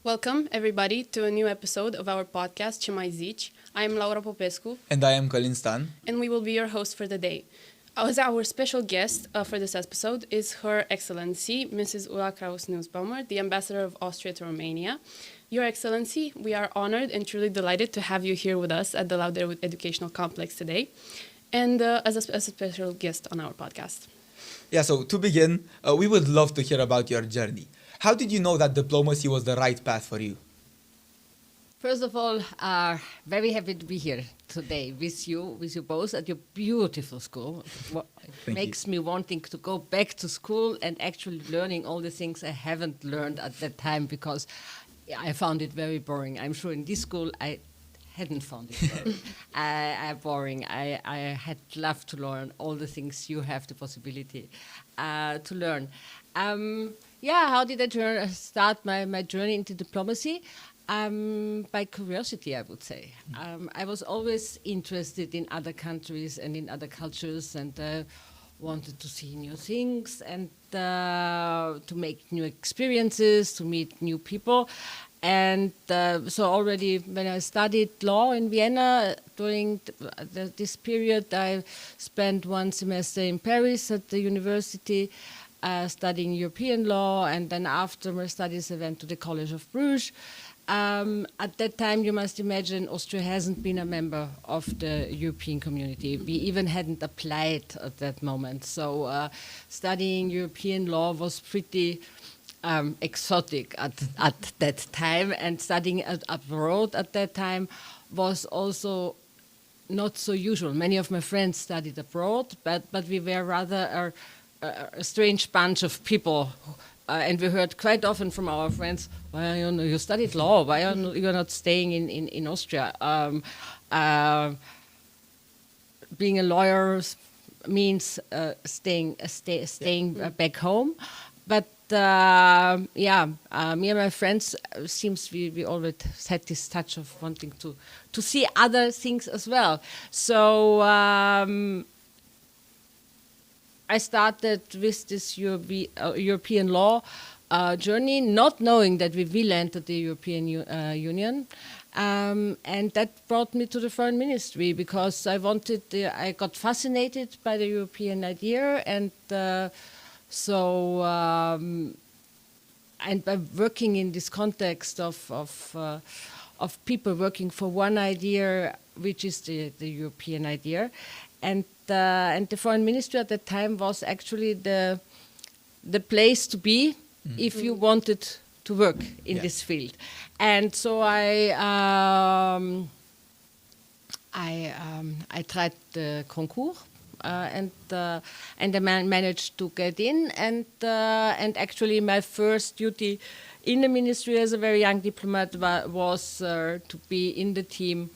Welcome, everybody, to a new episode of our podcast, zici. I am Laura Popescu. And I am Călin Stan. And we will be your host for the day. As our special guest for this episode is Her Excellency, Mrs. Ulla Krauss Nussbaumer, the Ambassador of Austria to Romania. Your Excellency, we are honored and truly delighted to have you here with us at the Lauder Educational Complex today, and as a special guest on our podcast. Yeah, so to begin, we would love to hear about your journey. How did you know that diplomacy was the right path for you? First of all, very happy to be here today with you both at your beautiful school. It makes me wanting to go back to school and actually learning all the things I haven't learned at that time because I found it very boring. I'm sure in this school I hadn't found it boring. I had loved to learn all the things you have the possibility to learn. How did I start my journey into diplomacy? By curiosity, I would say. I was always interested in other countries and in other cultures and wanted to see new things and to make new experiences, to meet new people. And so already when I studied law in Vienna, during this period, I spent one semester in Paris at the university studying European law, and then after my studies I went to the College of Bruges. At that time, you must imagine, Austria hasn't been a member of the European community. We even hadn't applied at that moment. So studying European law was pretty exotic at that time, and studying abroad at that time was also not so usual. Many of my friends studied abroad, but we were rather a strange bunch of people. And we heard quite often from our friends, "Why you studied law? Why are you not staying in Austria? Being a lawyer means staying back home." But me and my friends seems we always had this touch of wanting to see other things as well. So I started with this European law journey, not knowing that we will enter the European Union. And that brought me to the foreign ministry because I got fascinated by the European idea, and and by working in this context of people working for one idea, which is the European idea, and the foreign ministry at that time was actually the place to be if you wanted to work in this field. And so I tried the concours. And I managed to get in, and actually my first duty in the ministry as a very young diplomat was to be in the team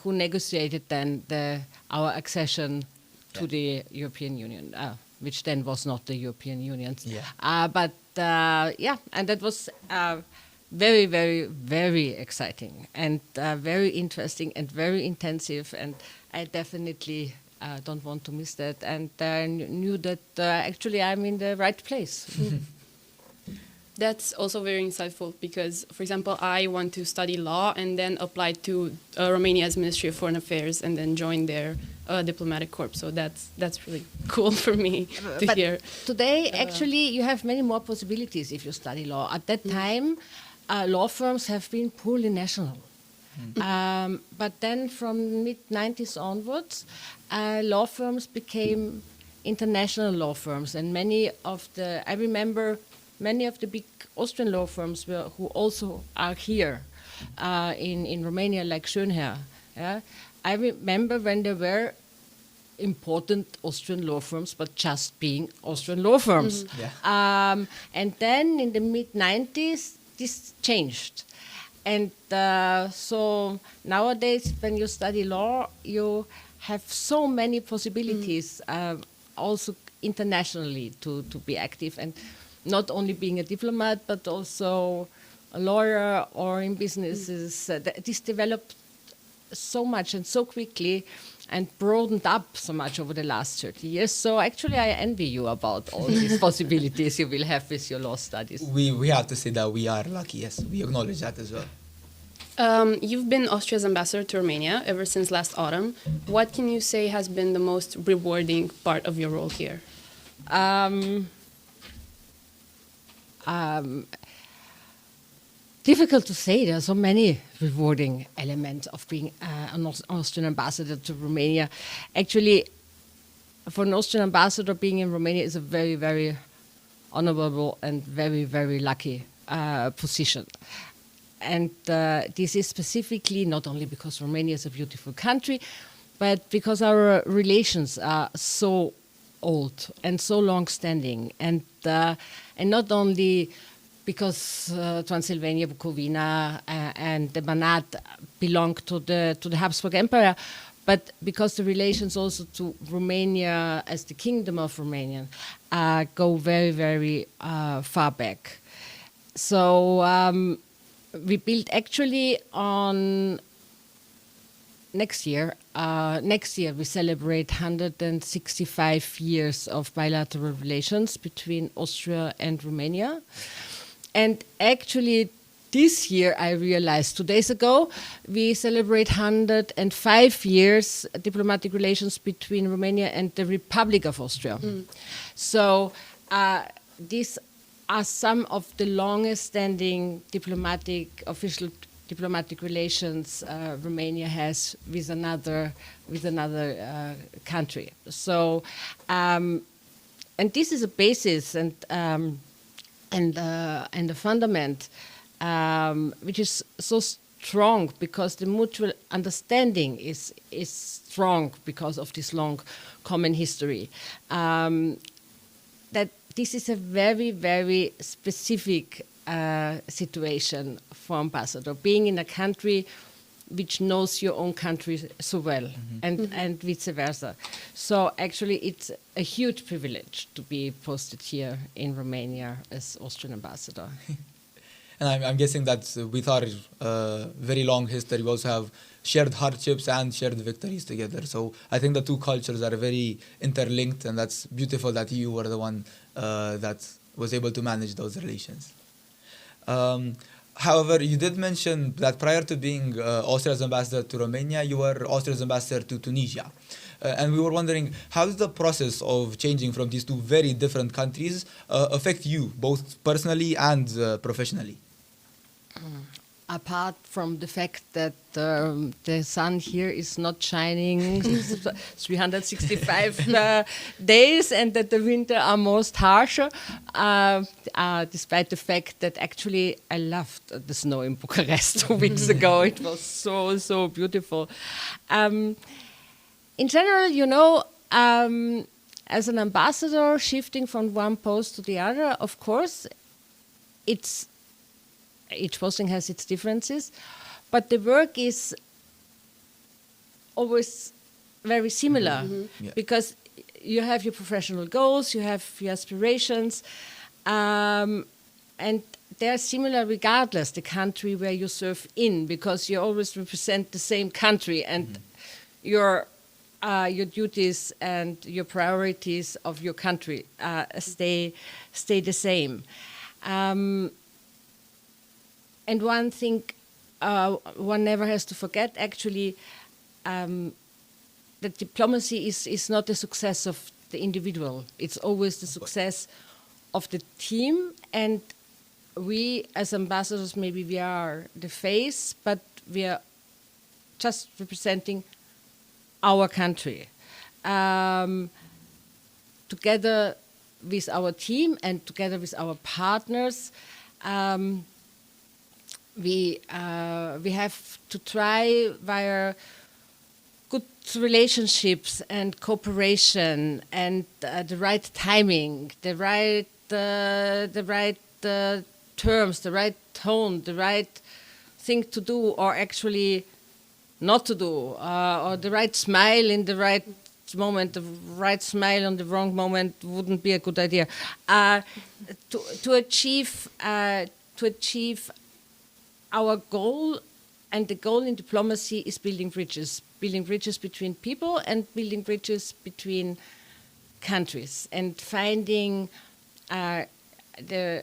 who negotiated then our accession to the European Union, which then was not the European Union. And that was very, very, very exciting and very interesting and very intensive, and I definitely don't want to miss that, and I knew that actually I'm in the right place. That's also very insightful because, for example, I want to study law and then apply to Romania's Ministry of Foreign Affairs and then join their diplomatic corps. So that's really cool for me to hear. Today, actually, you have many more possibilities if you study law. At that time, law firms have been purely national. But then from mid-90s onwards, law firms became international law firms, and I remember many of the big Austrian law firms who also are here in Romania, like Schönherr. Yeah? I remember when there were important Austrian law firms, but just being Austrian law firms. And then in the mid-90s, this changed. And so nowadays, when you study law, you have so many possibilities, also internationally, to be active, and not only being a diplomat, but also a lawyer or in businesses. This developed so much and so quickly and broadened up so much over the last 30 years. So actually I envy you about all these possibilities you will have with your law studies. We have to say that we are lucky, yes. We acknowledge that as well. You've been Austria's ambassador to Romania ever since last autumn. What can you say has been the most rewarding part of your role here? Difficult to say. There are so many rewarding elements of being an Austrian ambassador to Romania. Actually, for an Austrian ambassador, being in Romania is a very, very honorable and very, very lucky position. And this is specifically not only because Romania is a beautiful country, but because our relations are so old and so long-standing, and not only because Transylvania, Bukovina, and the Banat belong to the Habsburg Empire, but because the relations also to Romania as the Kingdom of Romania go very, very far back. So we built actually on next year. Next year we celebrate 165 years of bilateral relations between Austria and Romania. And actually this year, I realized 2 days ago, we celebrate 105 years diplomatic relations between Romania and the Republic of Austria. So these are some of the longest standing official diplomatic relations Romania has with another country. So, and this is a basis and a fundament which is so strong because the mutual understanding is strong because of this long common history. That this is a very, very specific situation for ambassador, being in a country which knows your own country so well, and vice versa. So actually it's a huge privilege to be posted here in Romania as Austrian ambassador. And I'm guessing that with our very long history, we also have shared hardships and shared victories together. So I think the two cultures are very interlinked, and that's beautiful that you were the one that was able to manage those relations. However, you did mention that prior to being Austria's ambassador to Romania, you were Austria's ambassador to Tunisia. And we were wondering, how does the process of changing from these two very different countries affect you, both personally and professionally? Apart from the fact that the sun here is not shining 365 days and that the winter are most harsher, despite the fact that actually I loved the snow in Bucharest 2 weeks ago. It was so, so beautiful. In general, you know, as an ambassador, shifting from one post to the other, of course, each posting has its differences, but the work is always very similar because you have your professional goals, you have your aspirations, and they are similar regardless the country where you serve in, because you always represent the same country, and your duties and your priorities of your country stay the same. And one thing one never has to forget, actually, that diplomacy is not the success of the individual. It's always the success of the team. And we, as ambassadors, maybe we are the face, but we are just representing our country. Together with our team and together with our partners, we have to try via good relationships and cooperation and the right timing, the right terms, the right tone, the right thing to do or actually not to do, or the right smile in the right moment. The right smile on the wrong moment wouldn't be a good idea. To achieve our goal And the goal in diplomacy is building bridges between people and building bridges between countries, and finding the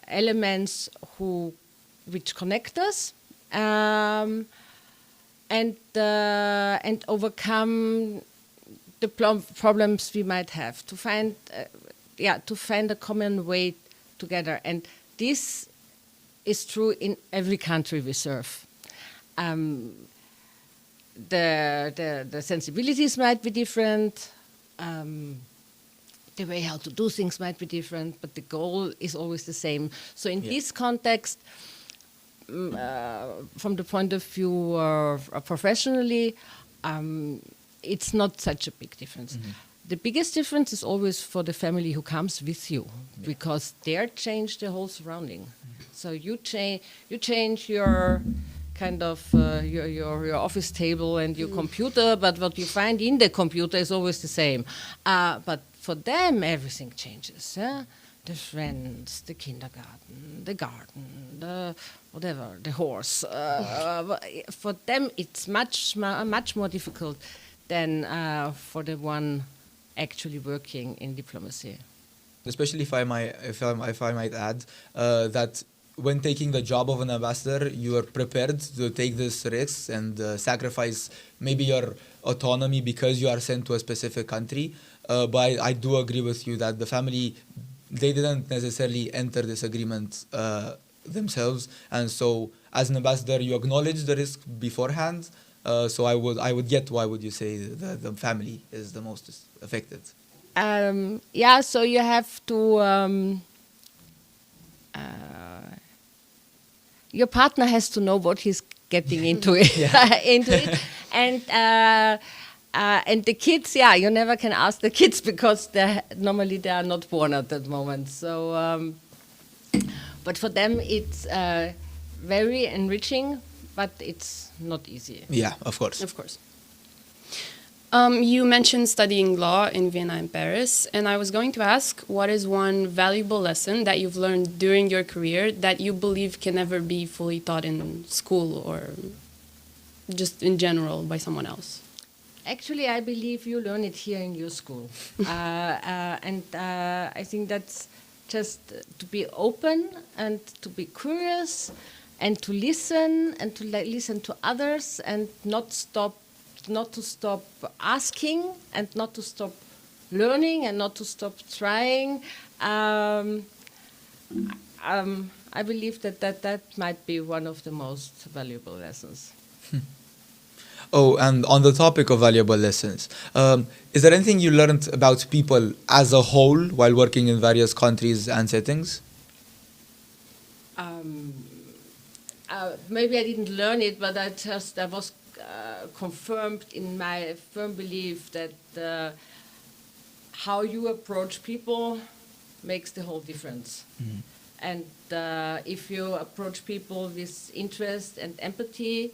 elements which connect us, and overcome the problems we might have, to find a common way together. And this is true in every country we serve. The sensibilities might be different, the way how to do things might be different, but the goal is always the same. So in this context, from the point of view professionally, it's not such a big difference. Mm-hmm. The biggest difference is always for the family who comes with you, because they change the whole surrounding. Mm-hmm. So you change your kind of your office table and your computer, but what you find in the computer is always the same. But for them, everything changes. Yeah? The friends, the kindergarten, the garden, the whatever, the horse. For them, it's much more difficult than for the one actually working in diplomacy. Especially if I might add that when taking the job of an ambassador, you are prepared to take this risks and sacrifice maybe your autonomy because you are sent to a specific country. But I do agree with you that the family, they didn't necessarily enter this agreement themselves, and so as an ambassador, you acknowledge the risk beforehand. So I would get why would you say the family is the most affected. So you have to. Your partner has to know what he's getting into it, and the kids. Yeah, you never can ask the kids because normally they are not born at that moment. So, but for them it's very enriching, but it's not easy. Yeah, of course. Of course. You mentioned studying law in Vienna and Paris, and I was going to ask, what is one valuable lesson that you've learned during your career that you believe can never be fully taught in school or just in general by someone else? Actually, I believe you learn it here in your school. And I think that's just to be open and to be curious and to listen and to listen to others and not to stop asking and not to stop learning and not to stop trying. I believe that might be one of the most valuable lessons. Oh, and on the topic of valuable lessons, is there anything you learned about people as a whole while working in various countries and settings? Maybe I didn't learn it, but I was confirmed in my firm belief that how you approach people makes the whole difference. Mm. And if you approach people with interest and empathy,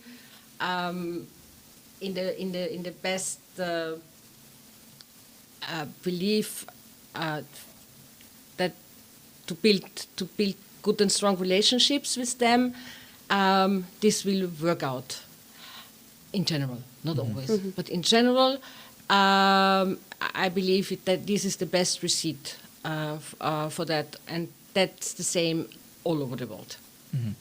in the best belief that to build good and strong relationships with them, this will work out. In general, not always, but in general, I believe that this is the best receipt for that, and that's the same all over the world. Mm-hmm.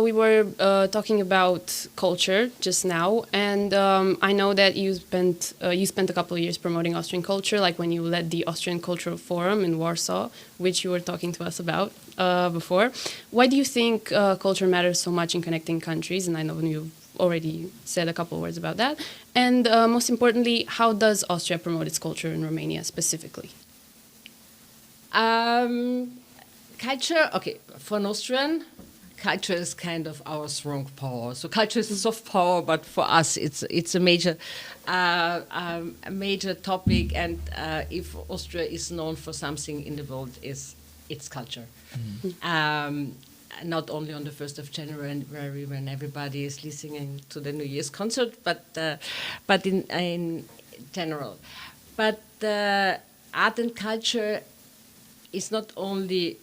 We were talking about culture just now, and I know that you spent a couple of years promoting Austrian culture, like when you led the Austrian Cultural Forum in Warsaw, which you were talking to us about before. Why do you think culture matters so much in connecting countries? And I know you've already said a couple of words about that. And most importantly, how does Austria promote its culture in Romania specifically? Culture, okay, for an Austrian, culture is kind of our strong power. So culture is a soft power, but for us, it's a major topic. And if Austria is known for something in the world, is its culture. Mm-hmm. Not only on the 1st of January when everybody is listening to the New Year's concert, but in general. But art and culture is not only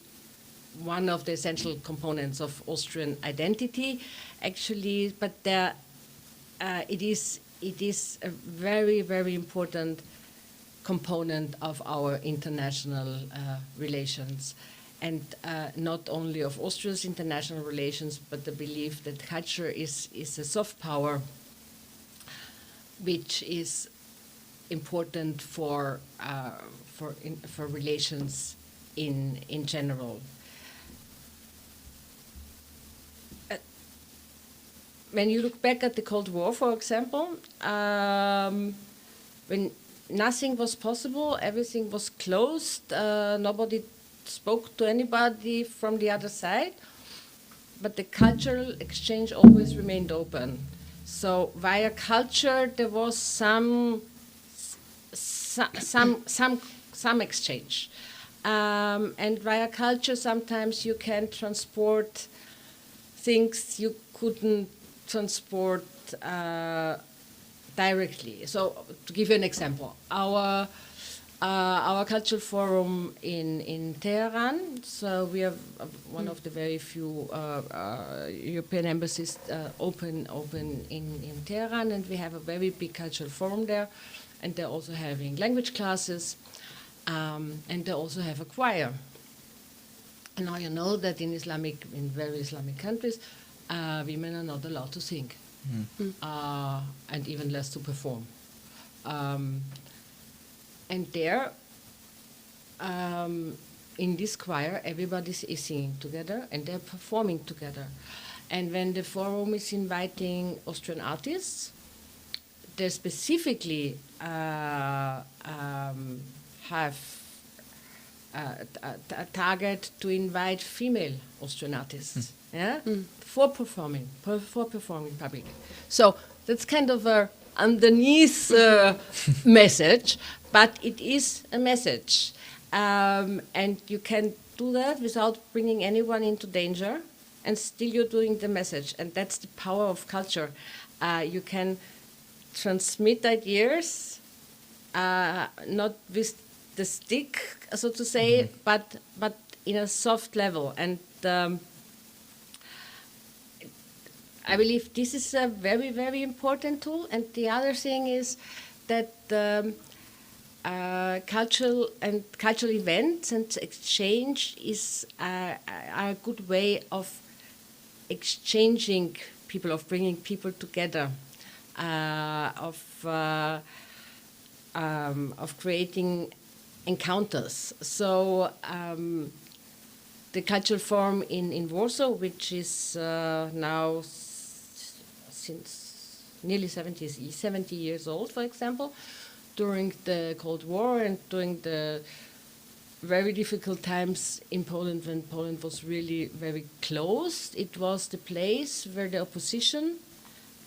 one of the essential components of Austrian identity, actually. But it is a very, very important component of our international relations, and not only of Austria's international relations, but the belief that culture is a soft power, which is important for relations in general. When you look back at the Cold War, for example, when nothing was possible, everything was closed, nobody spoke to anybody from the other side, but the cultural exchange always remained open. So via culture, there was some exchange, and via culture, sometimes you can transport things you couldn't transport directly. So, to give you an example, our cultural forum in Tehran. So we have one of the very few European embassies open in Tehran, and we have a very big cultural forum there. And they're also having language classes, and they also have a choir. And now you know that in very Islamic countries, women are not allowed to sing, and even less to perform. And there, in this choir, everybody is singing together and they're performing together. And when the forum is inviting Austrian artists, they specifically have a target to invite female Austrian artists, for performing public. So that's kind of a underneath message, but it is a message, and you can do that without bringing anyone into danger, and still you're doing the message, and that's the power of culture. You can transmit ideas, not with the stick, so to say, but in a soft level. And I believe this is a very, very important tool. And the other thing is that cultural events and exchange is a good way of exchanging people, of bringing people together, of creating encounters. So the Cultural Forum in Warsaw, which is now since nearly 70 years old, for example, during the Cold War and during the very difficult times in Poland, when Poland was really very closed, it was the place where the opposition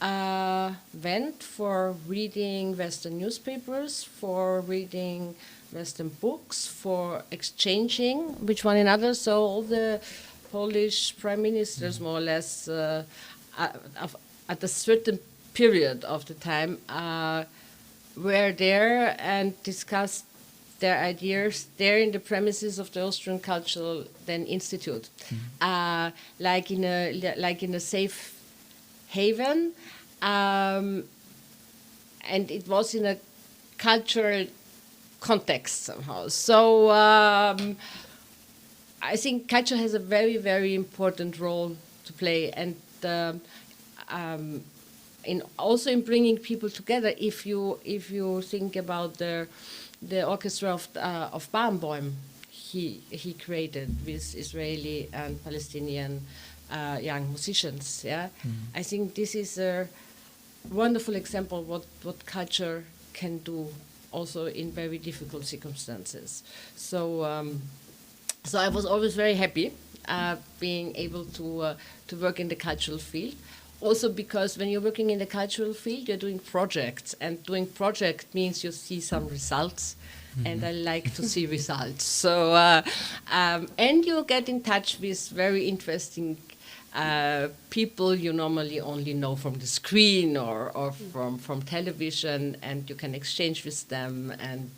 went for reading Western newspapers, for reading Western books, for exchanging with one another. So all the Polish prime ministers, more or less, at a certain period of the time, were there and discussed their ideas there in the premises of the Austrian Cultural Institute, like in a safe haven, and it was in a cultural context somehow. So I think culture has a very, very important role to play, and also in bringing people together. If you think about the orchestra of Barenboim, he created with Israeli and Palestinian young musicians. I think this is a wonderful example what culture can do also in very difficult circumstances. So I was always very happy being able to work in the cultural field. Also because when you're working in the cultural field, you're doing projects, and doing project means you see some results, and I like to see results. So and you get in touch with very interesting people you normally only know from the screen or from television, and you can exchange with them, and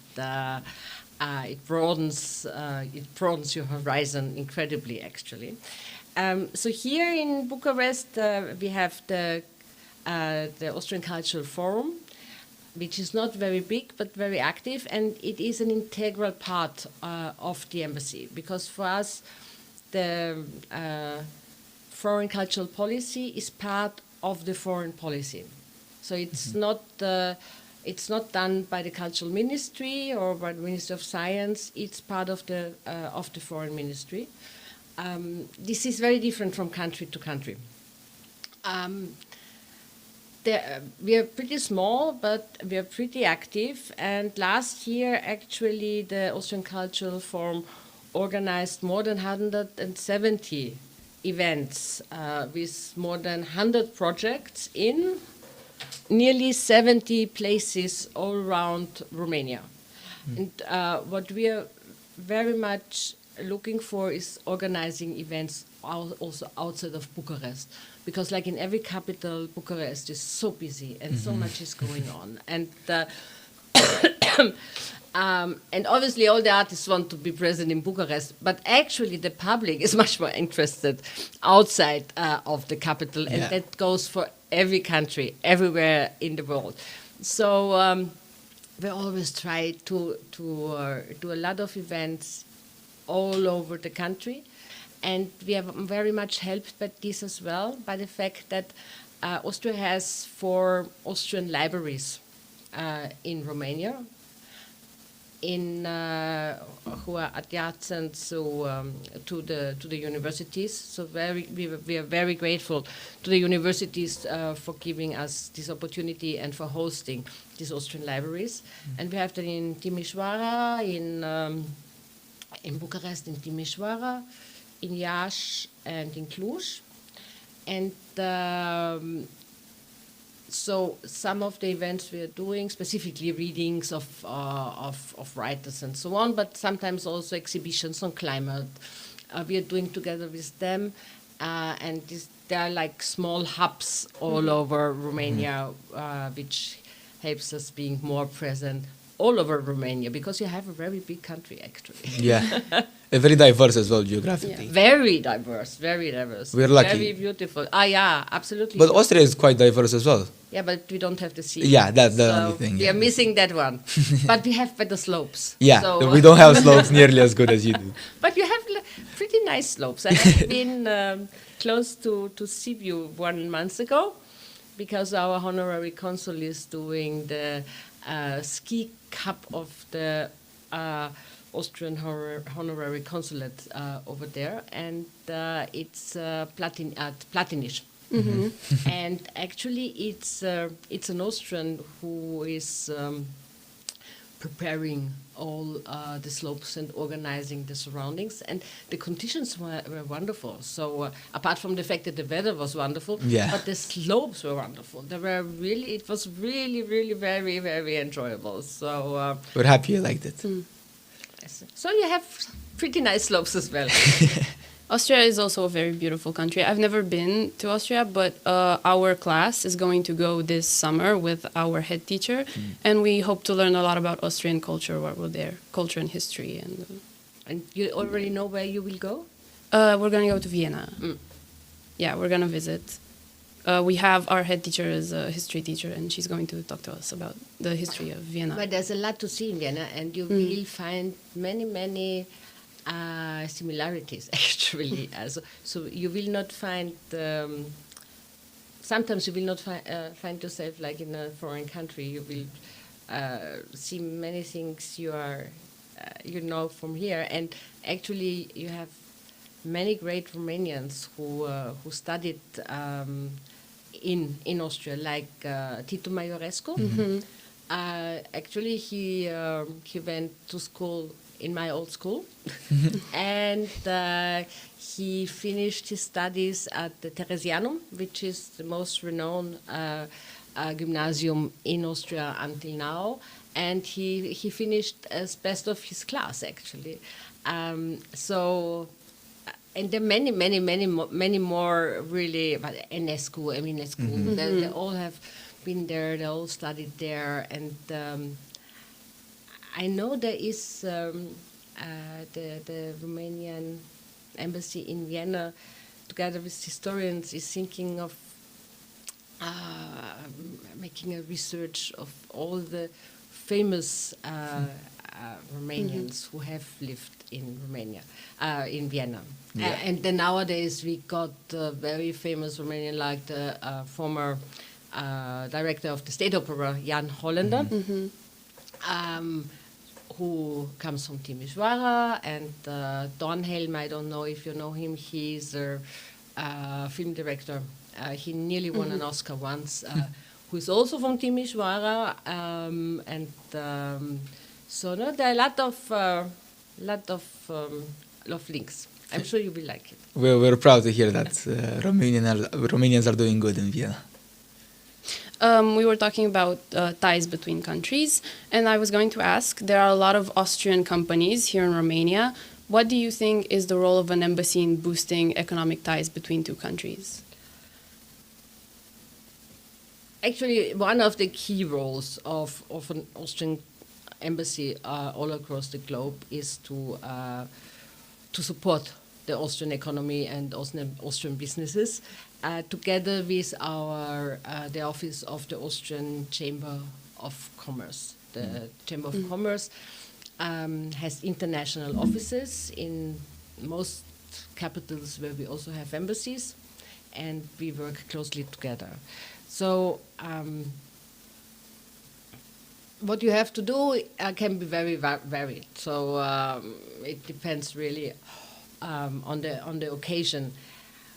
it broadens your horizon incredibly, actually. So here in Bucharest, we have the Austrian Cultural Forum, which is not very big but very active, and it is an integral part of the embassy, because for us the foreign cultural policy is part of the foreign policy. So it's not done by the cultural ministry or by the Ministry of Science. It's part of the foreign ministry. This is very different from country to country. We are pretty small, but we are pretty active. And last year, actually, the Austrian Cultural Forum organized more than 170 events with more than 100 projects in nearly 70 places all around Romania. And what we are very much looking for is organizing events also outside of Bucharest, because like in every capital, Bucharest is so busy and so much is going on, and and obviously all the artists want to be present in Bucharest, but actually the public is much more interested outside of the capital, and that goes for every country, everywhere in the world. So we always try to do a lot of events all over the country, and we are very much helped by this as well, by the fact that Austria has 4 Austrian libraries in Romania, who are adjacent to the universities. So we are very grateful to the universities for giving us this opportunity and for hosting these Austrian libraries. And we have them in Timișoara, in Bucharest, in Timișoara, in Iași, and in Cluj. And so some of the events we are doing, specifically readings of writers and so on, but sometimes also exhibitions on climate. We are doing together with them, and they are like small hubs all over Romania, which helps us being more present all over Romania, because you have a very big country, actually. Yeah. Very diverse as well geographically. Yeah. Very diverse, very diverse. We're lucky. Very beautiful. Yeah, absolutely. But Austria is quite diverse as well. Yeah, but we don't have the sea. Yeah, that's the only thing. We are missing that one. But we have better slopes. Yeah, so, we don't have slopes nearly as good as you do. But you have pretty nice slopes. I have been close to Sibiu 1 month ago, because our honorary consul is doing the ski cup of the Austrian honorary consulate over there, and it's Platinisch. Mm-hmm. And actually, it's an Austrian who is preparing all the slopes and organizing the surroundings, and the conditions were wonderful. So apart from the fact that the weather was wonderful, but the slopes were wonderful. It was really, really very, very enjoyable. So we're happy you liked it. Yes. So you have pretty nice slopes as well. Austria is also a very beautiful country. I've never been to Austria, but our class is going to go this summer with our head teacher, and we hope to learn a lot about Austrian culture while we're there, culture and history. And you already know where you will go? We're going to go to Vienna. Yeah, we're going to visit. We have our head teacher as a history teacher, and she's going to talk to us about the history of Vienna. But there's a lot to see in Vienna, and you will find many, many similarities, actually. So you will not find... sometimes you will not find yourself like in a foreign country. You will see many things you know from here. And actually, you have many great Romanians who studied in Austria, like Titu Maiorescu. Mm-hmm. Actually, he went to school in my old school, and he finished his studies at the Theresianum, which is the most renowned gymnasium in Austria until now, and he finished as best of his class, actually. And there are many more really, but Enescu, they all have been there, they all studied there, and I know there is the Romanian embassy in Vienna, together with historians, is thinking of making a research of all the famous Romanians who have lived in Romania, in Vienna. Yeah. And then nowadays we got very famous Romanian, like the former director of the State Opera, Jan Hollander, who comes from Timișoara, and Dornhelm, I don't know if you know him, he's a film director. He nearly won an Oscar once, who is also from Timișoara, so no, there are a lot of links. I'm sure you will like it. We're proud to hear that Romanians are doing good in Vienna. We were talking about ties between countries, and I was going to ask, there are a lot of Austrian companies here in Romania. What do you think is the role of an embassy in boosting economic ties between two countries? Actually, one of the key roles of an Austrian embassy all across the globe is to support the Austrian economy and Austrian businesses, together with the office of the Austrian Chamber of Commerce. The Chamber of Commerce has international offices in most capitals where we also have embassies, and we work closely together. So what you have to do can be very varied. So it depends really on the occasion.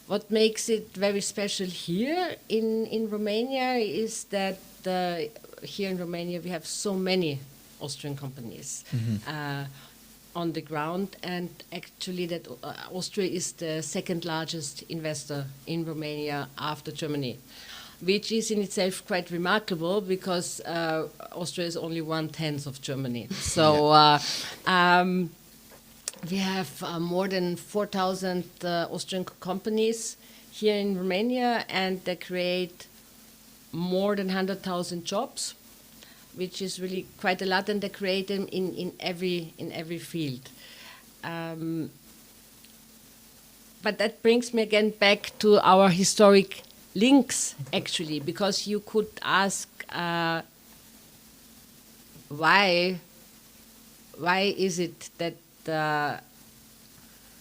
What makes it very special here in Romania is that here in Romania we have so many Austrian companies on the ground, and actually that Austria is the second largest investor in Romania after Germany, which is in itself quite remarkable because Austria is only 1/10 of Germany. So we have more than 4,000 Austrian companies here in Romania, and they create more than 100,000 jobs, which is really quite a lot, and they create them in every field. But that brings me again back to our historic links, actually, because you could ask why is it that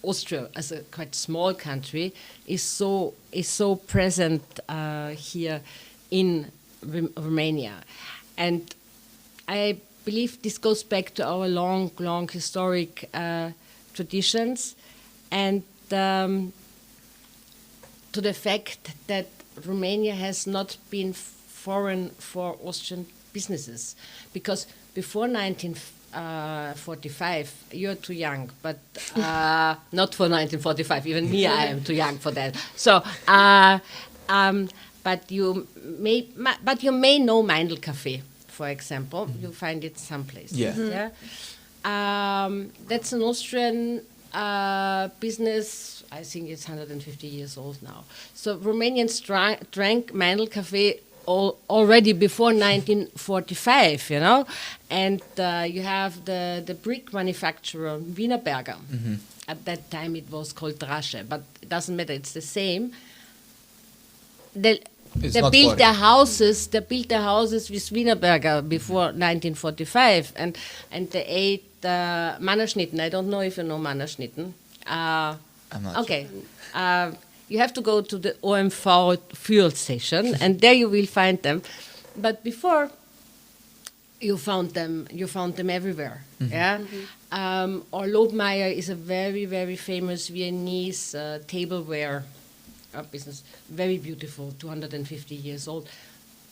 Austria, as a quite small country, is so present here in Romania, and I believe this goes back to our long historic traditions, and to the fact that Romania has not been foreign for Austrian businesses, because before 1945, you're too young, but not for 1945. Even me, I am too young for that. So, but you may know Meindl Cafe, for example. You find it someplace. Yeah. That's an Austrian business. I think it's 150 years old now. So Romanians drank Meindl Cafe already before 1945, you know, and you have the brick manufacturer Wienerberger. At that time it was called Drasche, but it doesn't matter, it's the same. They built their houses with Wienerberger before 1945, and they ate Mannerschnitten. I don't know if you know Mannerschnitten. I'm not okay. Sure. You have to go to the OMV fuel station, and there you will find them. But before, you found them everywhere. Yeah. Or Lobmeier is a very, very famous Viennese tableware business, very beautiful, 250 years old.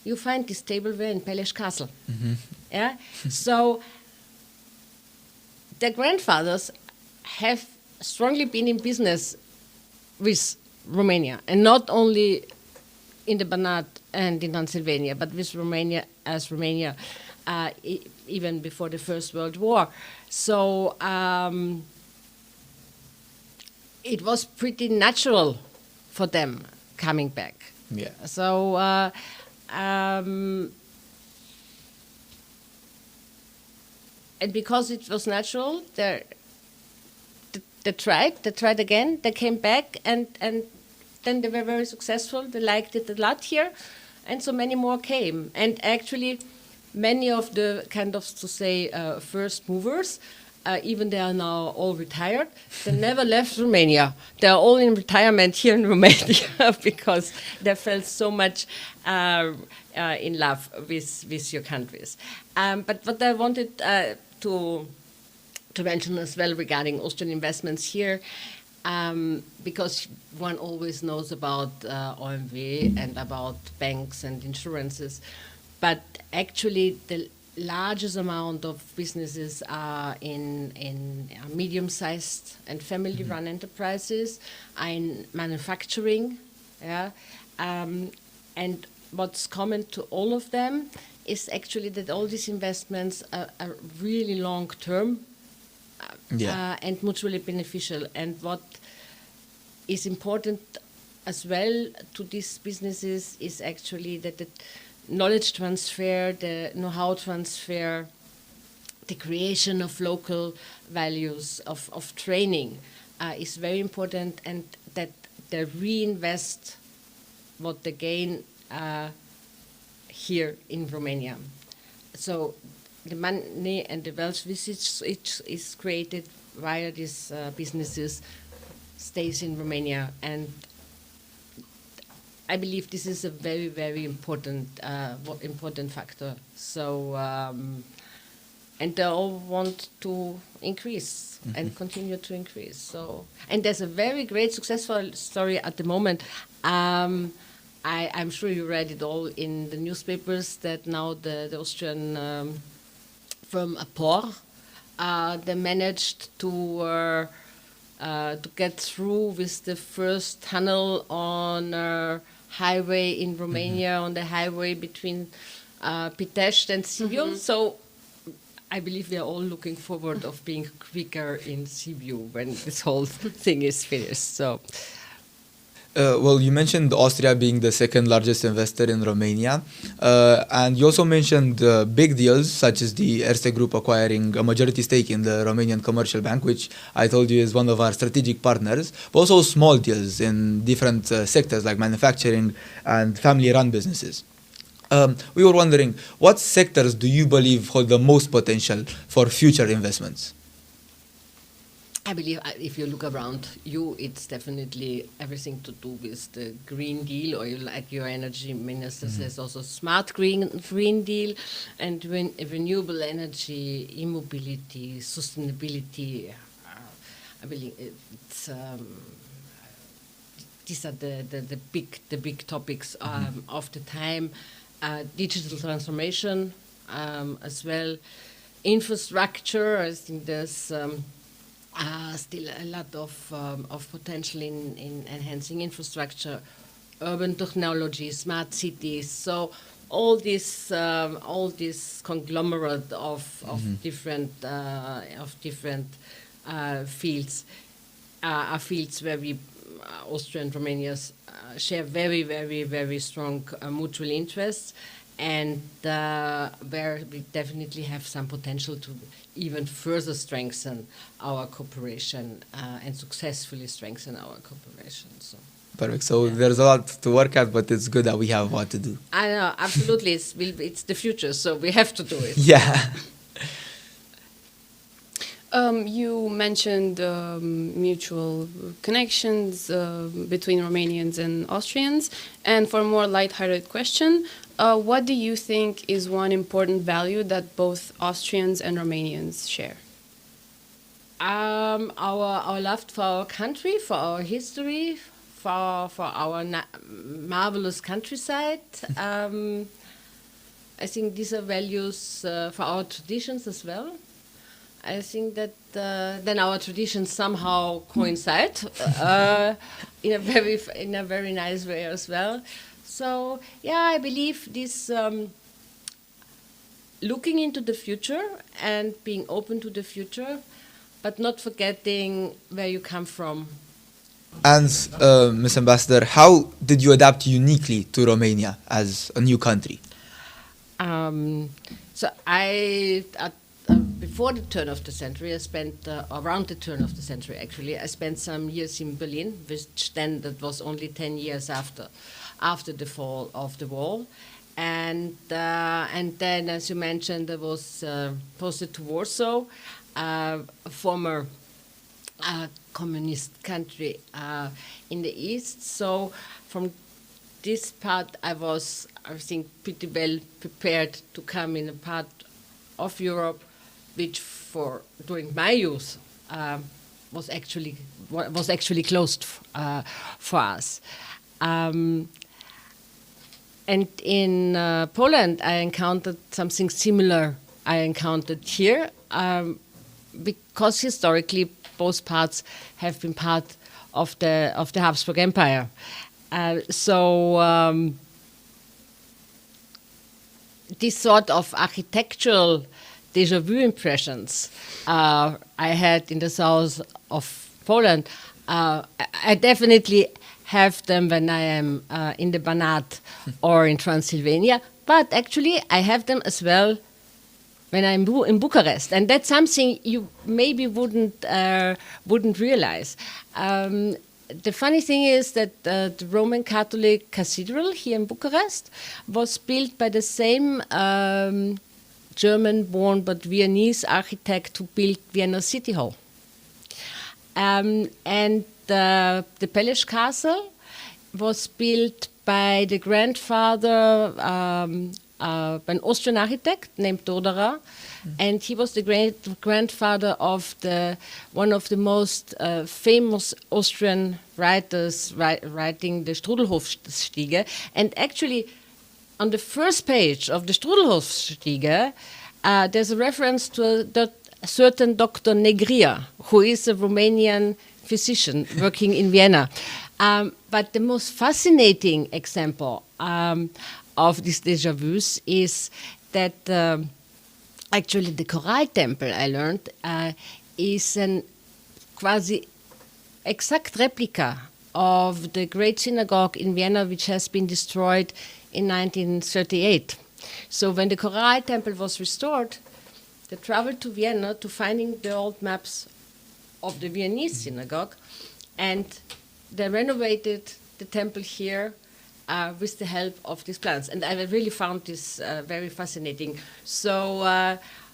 You find this tableware in Peles Castle. Yeah. So their grandfathers have strongly been in business with Romania, and not only in the Banat and in Transylvania, but with Romania even before the First World War. So it was pretty natural for them coming back. Yeah. So and because it was natural, they tried again, they came back, and then they were very successful. They liked it a lot here, and so many more came. And actually, many of the first movers, even they are now all retired, they never left Romania. They are all in retirement here in Romania because they felt so much in love with your countries. But what I wanted to mention as well regarding Austrian investments here, because one always knows about OMV and about banks and insurances, but actually the largest amount of businesses are in medium-sized and family-run enterprises, are in manufacturing, and what's common to all of them is actually that all these investments are really long-term and mutually beneficial. And what is important as well to these businesses is actually that the knowledge transfer, the know-how transfer, the creation of local values, of training is very important, and that they reinvest what they gain here in Romania. So the money and the wealth which is created via these businesses stays in Romania, and I believe this is a very, very important factor. So, and they all want to increase and continue to increase. So, and there's a very great successful story at the moment. I'm sure you read it all in the newspapers that now the Austrian firm Apport, they managed to get through with the first tunnel on highway in Romania, on the highway between Pitești and Sibiu. So I believe we are all looking forward of being quicker in Sibiu when this whole thing is finished. So. Well, you mentioned Austria being the second largest investor in Romania, and you also mentioned big deals such as the Erste Group acquiring a majority stake in the Romanian Commercial Bank, which I told you is one of our strategic partners, but also small deals in different sectors like manufacturing and family-run businesses. We were wondering, what sectors do you believe hold the most potential for future investments? I believe if you look around you, it's definitely everything to do with the Green Deal, or like your energy minister says, also smart Green Deal, and renewable energy, e-mobility, sustainability. I believe it's these are the big topics of the time. Digital transformation as well, infrastructure. I think there's still a lot of potential in enhancing infrastructure, urban technology, smart cities. So all this conglomerate of different fields are fields where we Austria and Romania share very, very, very strong mutual interests, and where we definitely have some potential to even further strengthen our cooperation and successfully strengthen our cooperation. So. Perfect. So there's a lot to work at, but it's good that we have what to do. I know, absolutely. It's the future, so we have to do it. Yeah. You mentioned mutual connections between Romanians and Austrians. And for a more lighthearted question, what do you think is one important value that both Austrians and Romanians share? Our love for our country, for our history, for our marvelous countryside. I think these are values for our traditions as well. I think that then our traditions somehow coincide in a very nice way as well. So yeah, I believe this looking into the future and being open to the future, but not forgetting where you come from. And Ms. Ambassador, how did you adapt uniquely to Romania as a new country? So I before the turn of the century, I spent, around the turn of the century actually, I spent some years in Berlin, which then that was only 10 years after the fall of the wall. And then, as you mentioned, I was posted to Warsaw, a former communist country in the east. So from this part, I was, I think, pretty well prepared to come in a part of Europe, which during my youth was actually closed for us. And in Poland, I encountered something similar. I encountered here because historically both parts have been part of the Habsburg Empire. So this sort of architectural déjà vu impressions I had in the south of Poland, I definitely have them when I am in the Banat or in Transylvania, but actually I have them as well when I'm in Bucharest, and that's something you maybe wouldn't realize. The funny thing is that the Roman Catholic Cathedral here in Bucharest was built by the same German-born but Viennese architect who built Vienna City Hall. And the Palace Castle was built by the grandfather, an Austrian architect named Doderer, and he was the great-grandfather of one of the most famous Austrian writers writing the Strudelhofstiege. And actually, on the first page of the Strudelhofstiege, there's a reference to a certain Dr. Negria, who is a Romanian physician working in Vienna. But the most fascinating example of these déjà vus is that actually the Choral Temple, I learned, is an quasi exact replica of the great synagogue in Vienna, which has been destroyed in 1938. So when the Choral Temple was restored, they traveled to Vienna to finding the old maps of the Viennese synagogue, and they renovated the temple here with the help of these plans. And I really found this very fascinating. So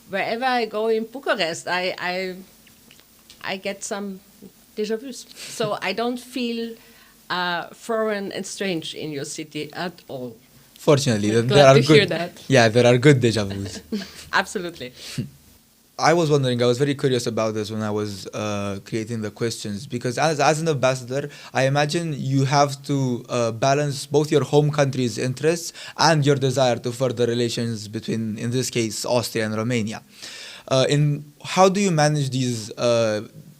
wherever I go in Bucharest, I get some déjà vus. So I don't feel foreign and strange in your city at all. Fortunately, Glad to hear that. Yeah, there are good déjà vus. Absolutely. I was wondering, I was very curious about this when I was creating the questions, because as an ambassador, I imagine you have to balance both your home country's interests and your desire to further relations between, in this case, Austria and Romania. How do you manage these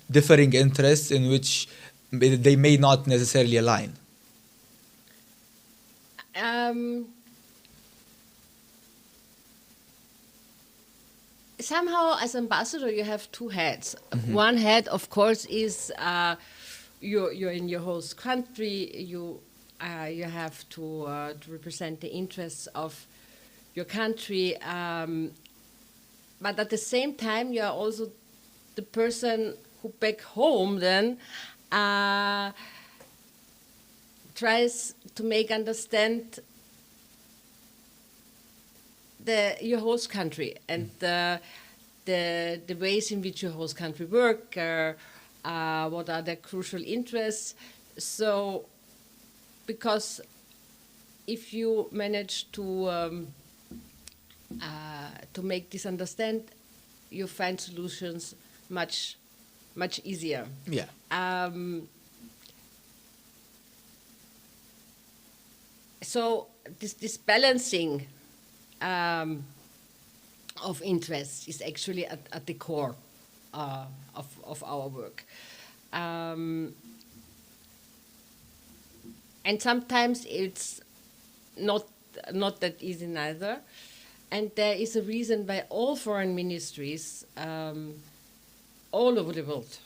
differing interests in which they may not necessarily align? Somehow, as ambassador, you have two heads. Mm-hmm. One head, of course, is you're in your host country. You have to represent the interests of your country, but at the same time, you are also the person who back home then tries to make understand your host country and the ways in which your host country work, what are their crucial interests. So, because if you manage to make this understand, you find solutions much easier. Yeah. So this balancing of interests is actually at the core of our work. And sometimes it's not that easy neither. And there is a reason why all foreign ministries all over the world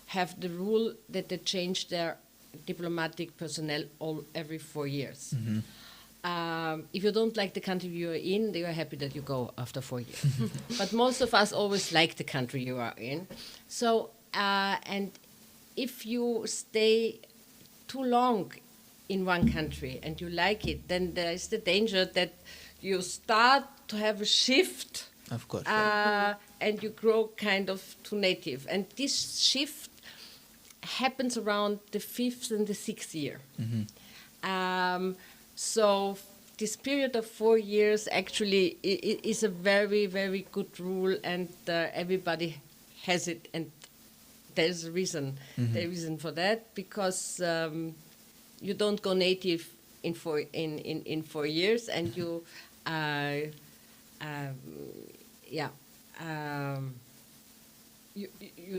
have the rule that they change their diplomatic personnel every 4 years. Mm-hmm. if you don't like the country you are in, you are happy that you go after 4 years. But most of us always like the country you are in. So, and if you stay too long in one country and you like it, then there is the danger that you start to have a shift. Of course. And you grow kind of to native. And this shift happens around the 5th and the 6th year. So this period of 4 years actually is a very, very good rule, and everybody has it. And there's a reason. There's a reason for that, because you don't go native in 4 years, and you,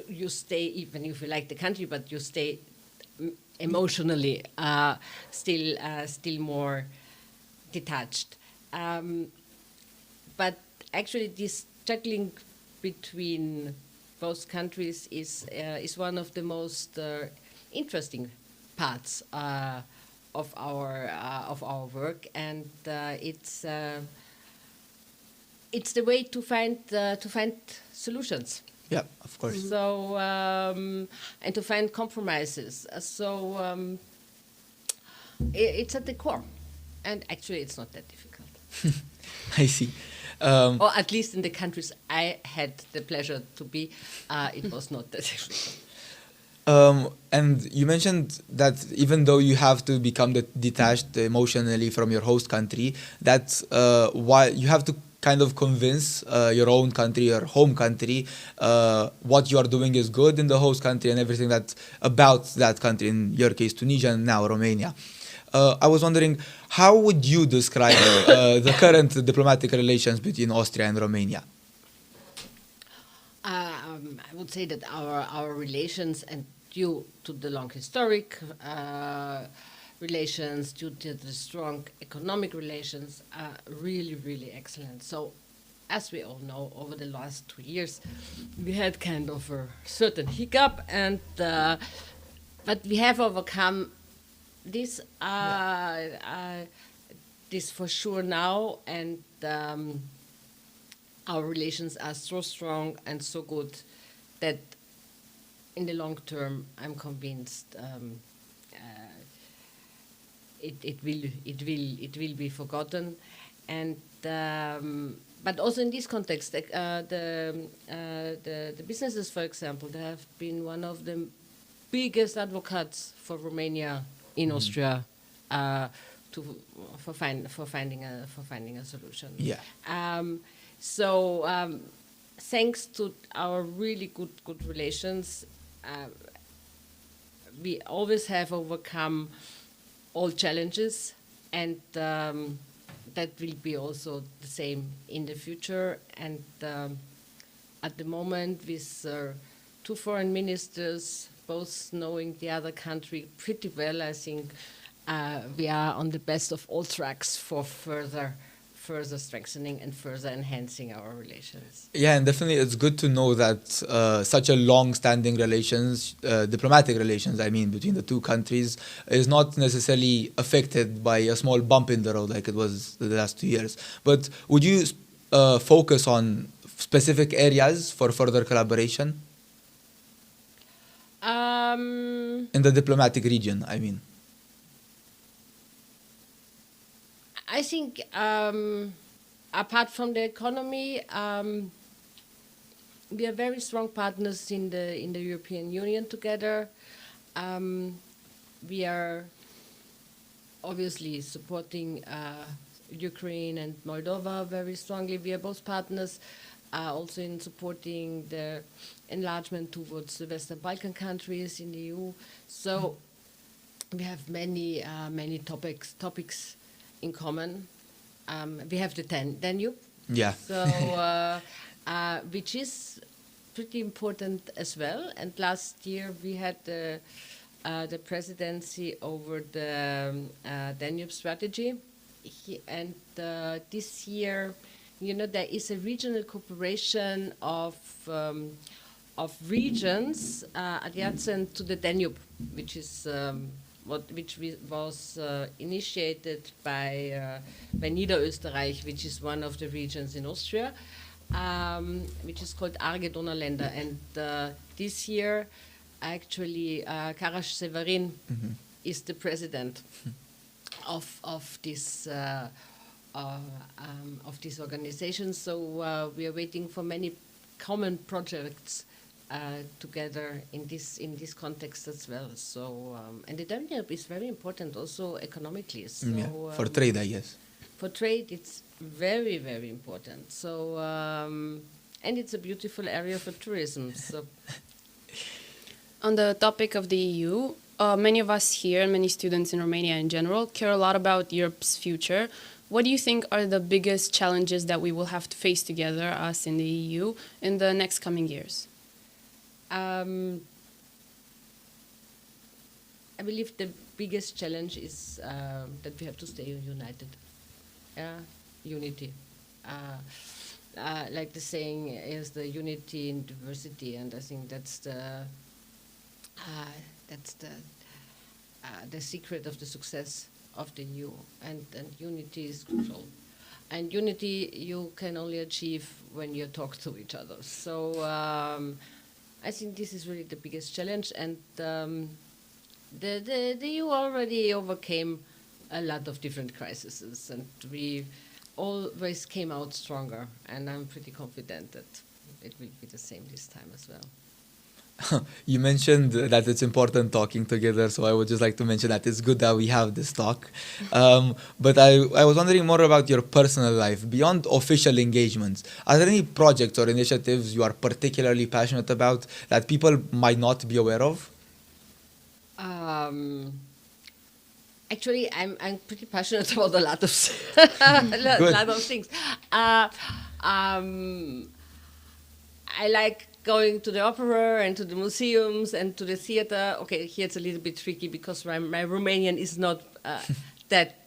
you stay, even if you like the country, but you stay emotionally still more detached. But actually, this juggling between both countries is one of the most interesting parts of our work, and it's the way to find solutions. Yeah, of course. So and to find compromises. So it's at the core, and actually, it's not that difficult. I see. Or at least in the countries I had the pleasure to be, it was not that difficult. And you mentioned that even though you have to become detached emotionally from your host country, that's why you have to kind of convince your own country, your home country, what you are doing is good in the host country and everything that's about that country, in your case Tunisia and now Romania. I was wondering, how would you describe the current diplomatic relations between Austria and Romania? I would say that our relations, and due to the long historic relations, due to the strong economic relations, are really, really excellent. So, as we all know, over the last 2 years, we had kind of a certain hiccup, and but we have overcome this. This for sure now, and our relations are so strong and so good that in the long term, I'm convinced it will be forgotten, and but also in this context, the businesses, for example, they have been one of the biggest advocates for Romania in Austria for finding a solution. Yeah. So thanks to our really good relations, we always have overcome all challenges, and that will be also the same in the future. And at the moment, with 2 foreign ministers, both knowing the other country pretty well, I think we are on the best of all tracks for further strengthening and further enhancing our relations. Yeah, and definitely it's good to know that such a long-standing relations, diplomatic relations, I mean, between the two countries is not necessarily affected by a small bump in the road like it was the last 2 years. But would you focus on specific areas for further collaboration? In the diplomatic region, I mean. I think apart from the economy, we are very strong partners in the European Union together. We are obviously supporting Ukraine and Moldova very strongly. We are both partners also in supporting the enlargement towards the Western Balkan countries in the EU. So we have many topics in common. We have the Danube, Yeah. so which is pretty important as well. And last year we had the presidency over the Danube strategy, and this year, there is a regional cooperation of regions adjacent to the Danube, which is was initiated by Niederösterreich, which is one of the regions in Austria, which is called Arge Donauländer. And this year, actually, Karash Severin is the president of this organization. So we are waiting for many common projects together in this context as well. So and the Danube is very important also economically. So, for trade, I guess. For trade, it's very, very important. So and it's a beautiful area for tourism. So on the topic of the EU, many of us here and many students in Romania in general care a lot about Europe's future. What do you think are the biggest challenges that we will have to face together, us in the EU, in the next coming years? I believe the biggest challenge is that we have to stay united. Unity. Like the saying is the unity in diversity, and I think that's the secret of the success of the EU, and unity is crucial. And unity you can only achieve when you talk to each other. So I think this is really the biggest challenge, and the EU already overcame a lot of different crises, and we always came out stronger, and I'm pretty confident that it will be the same this time as well. You mentioned that it's important talking together, so I would just like to mention that it's good that we have this talk. But I was wondering more about your personal life, beyond official engagements. Are there any projects or initiatives you are particularly passionate about that people might not be aware of? Actually, I'm pretty passionate about a lot of things. I like going to the opera and to the museums and to the theater. Okay, here it's a little bit tricky because my Romanian is not that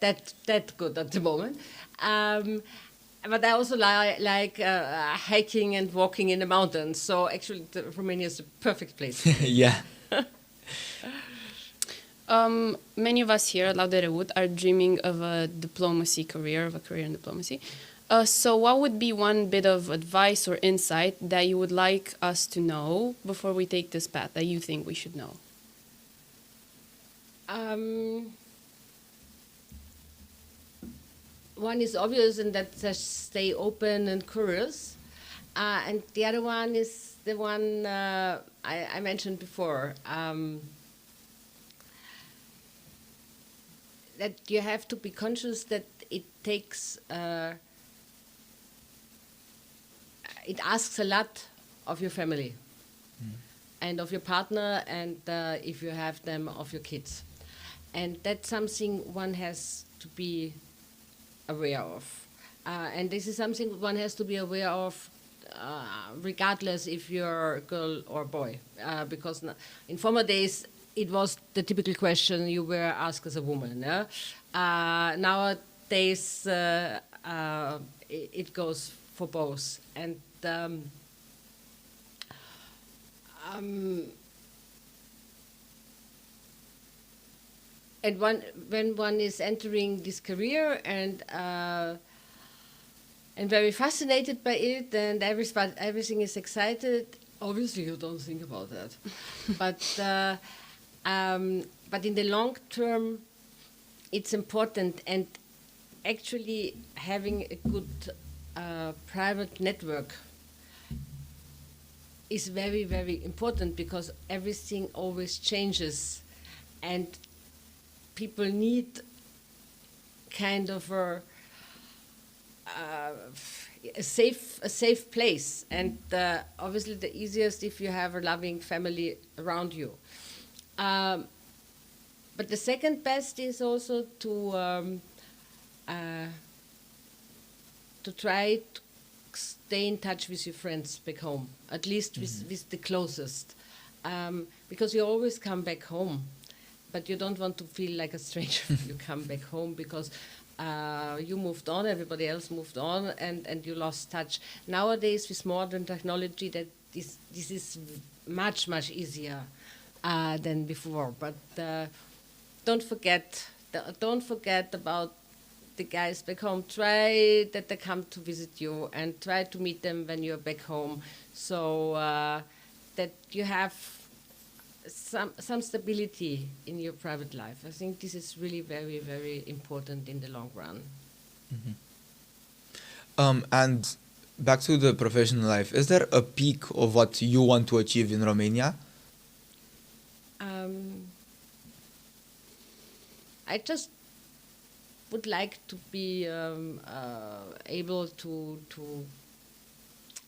good at the moment. But I also like hiking and walking in the mountains. So actually, Romania is the perfect place. Yeah. Many of us here at Laude Reut are dreaming of a diplomacy career, of a career in diplomacy. So what would be one bit of advice or insight that you would like us to know before we take this path that you think we should know? One is obvious, and that's just stay open and curious. And the other one is the one I mentioned before, that you have to be conscious that it takes... it asks a lot of your family and of your partner, and if you have them, of your kids. And that's something one has to be aware of. And this is something one has to be aware of regardless if you're a girl or boy. Because in former days, it was the typical question you were asked as a woman. Nowadays, it goes for both. And when one is entering this career and very fascinated by it, and everything is excited, obviously you don't think about that. But in the long term, it's important, and actually having a good private network is very, very important, because everything always changes, and people need kind of a safe place, and obviously the easiest if you have a loving family around you. But the second best is also to try to stay in touch with your friends back home, at least with the closest, because you always come back home, but you don't want to feel like a stranger when you come back home, because you moved on, everybody else moved on, and you lost touch. Nowadays, with modern technology, that this is much, much easier than before. But don't forget about the guys back home. Try that they come to visit you and try to meet them when you're back home, so that you have some stability in your private life. I think this is really very, very important in the long run. And back to the professional life, is there a peak of what you want to achieve in Romania? I just would like to be able to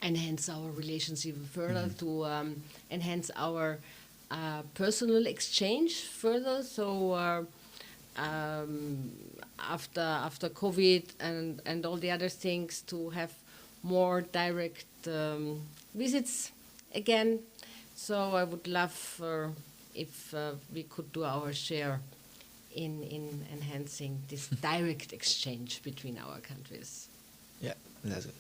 enhance our relationship further, to enhance our personal exchange further. So after COVID and all the other things, to have more direct visits again. So I would love if we could do our share in enhancing this direct exchange between our countries. Yeah, that's good.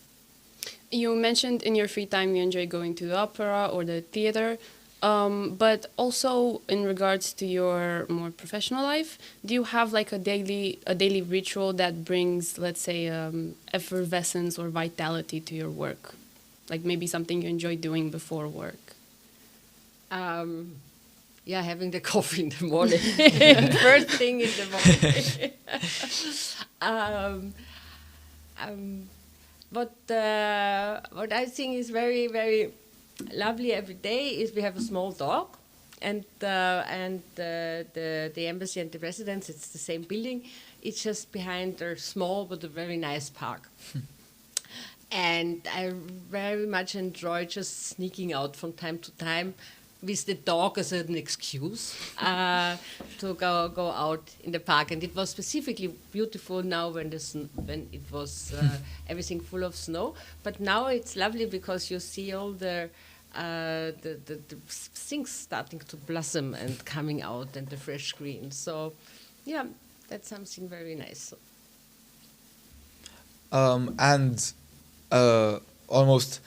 You mentioned in your free time you enjoy going to the opera or the theater, but also in regards to your more professional life, do you have like a daily ritual that brings, let's say, effervescence or vitality to your work? Like maybe something you enjoy doing before work? Yeah, having the coffee in the morning, first thing in the morning. What I think is very, very lovely every day is we have a small dog, and the embassy and the residence, it's the same building. It's just behind a small but a very nice park. And I very much enjoy just sneaking out from time to time with the dog as an excuse to go out in the park. And it was specifically beautiful now when it was everything full of snow. But now it's lovely because you see all the things starting to blossom and coming out, and the fresh green. So, yeah, that's something very nice. Almost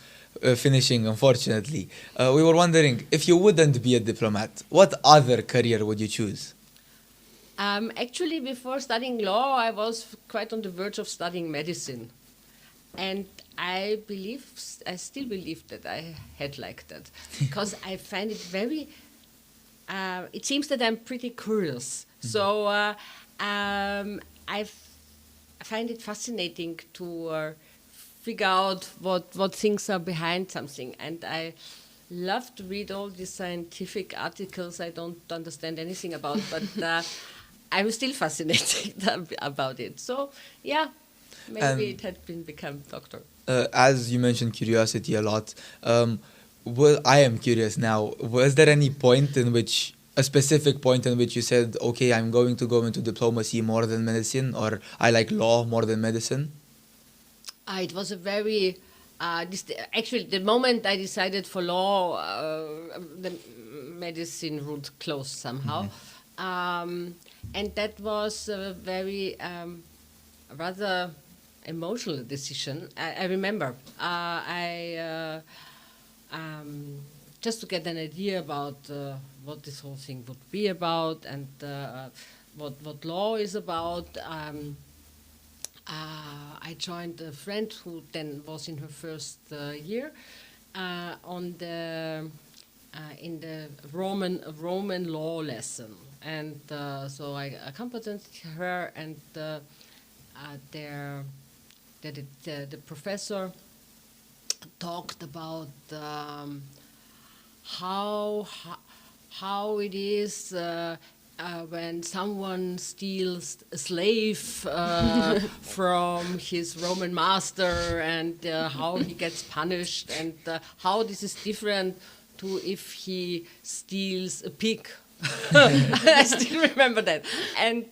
finishing, unfortunately, we were wondering, if you wouldn't be a diplomat, what other career would you choose? Actually, before studying law, I was quite on the verge of studying medicine. And I still believe that I had liked that, because I find it very, it seems that I'm pretty curious. So I find it fascinating to figure out what things are behind something. And I love to read all these scientific articles I don't understand anything about, but I'm still fascinated about it. So, yeah, maybe it had become doctor. As you mentioned curiosity a lot, I am curious now. Was there any point a specific point in which you said, okay, I'm going to go into diplomacy more than medicine, or I like law more than medicine? It was a very, actually the moment I decided for law, the medicine route closed somehow. And that was a very rather emotional decision. I remember just to get an idea about what this whole thing would be about, and what law is about. I joined a friend who then was in her first year in the Roman law lesson, and so I accompanied her, and the professor talked about how it is when someone steals a slave from his Roman master, and how he gets punished, and how this is different to if he steals a pig. I still remember that. And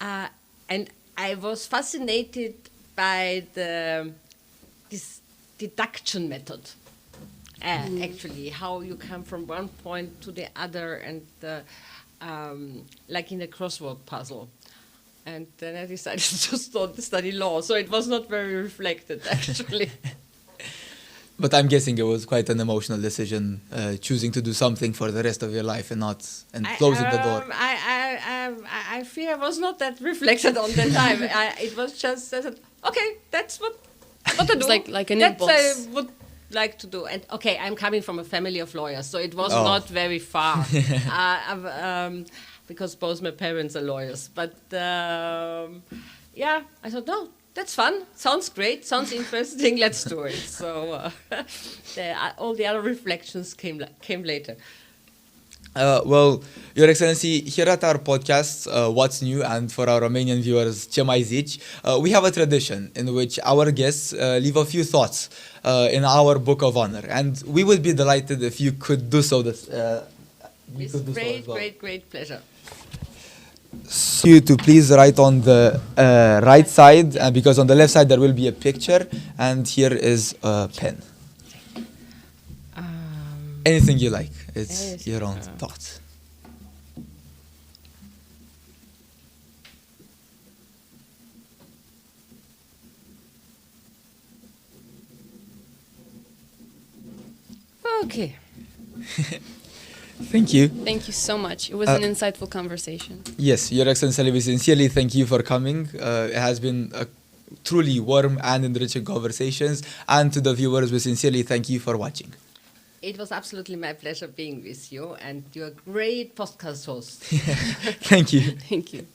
I was fascinated by this deduction method. Actually, how you come from one point to the other, and like in a crossword puzzle. And then I decided to study law, so it was not very reflected, actually. But I'm guessing it was quite an emotional decision, choosing to do something for the rest of your life and closing the door. I fear I was not that reflected on the time. It was just, I said, okay, that's what to do. It's like an That's impulse. I would like to do. And okay, I'm coming from a family of lawyers, so it was not very far. Because both my parents are lawyers. But yeah, I thought, no, that's fun. Sounds great. Sounds interesting. Let's do it. So all the other reflections came later. Well, Your Excellency, here at our podcast, What's New, and for our Romanian viewers, Ce mai zici, we have a tradition in which our guests leave a few thoughts in our Book of Honor. And we would be delighted if you could do so. With great pleasure. So you to please write on the right side, because on the left side there will be a picture, and here is a pen. Anything you like. It's your own thoughts. Okay. Thank you. Thank you so much. It was an insightful conversation. Yes, Your Excellency, we sincerely thank you for coming. It has been a truly warm and enriching conversations. And to the viewers, we sincerely thank you for watching. It was absolutely my pleasure being with you, and you're a great podcast host. Thank you. Thank you.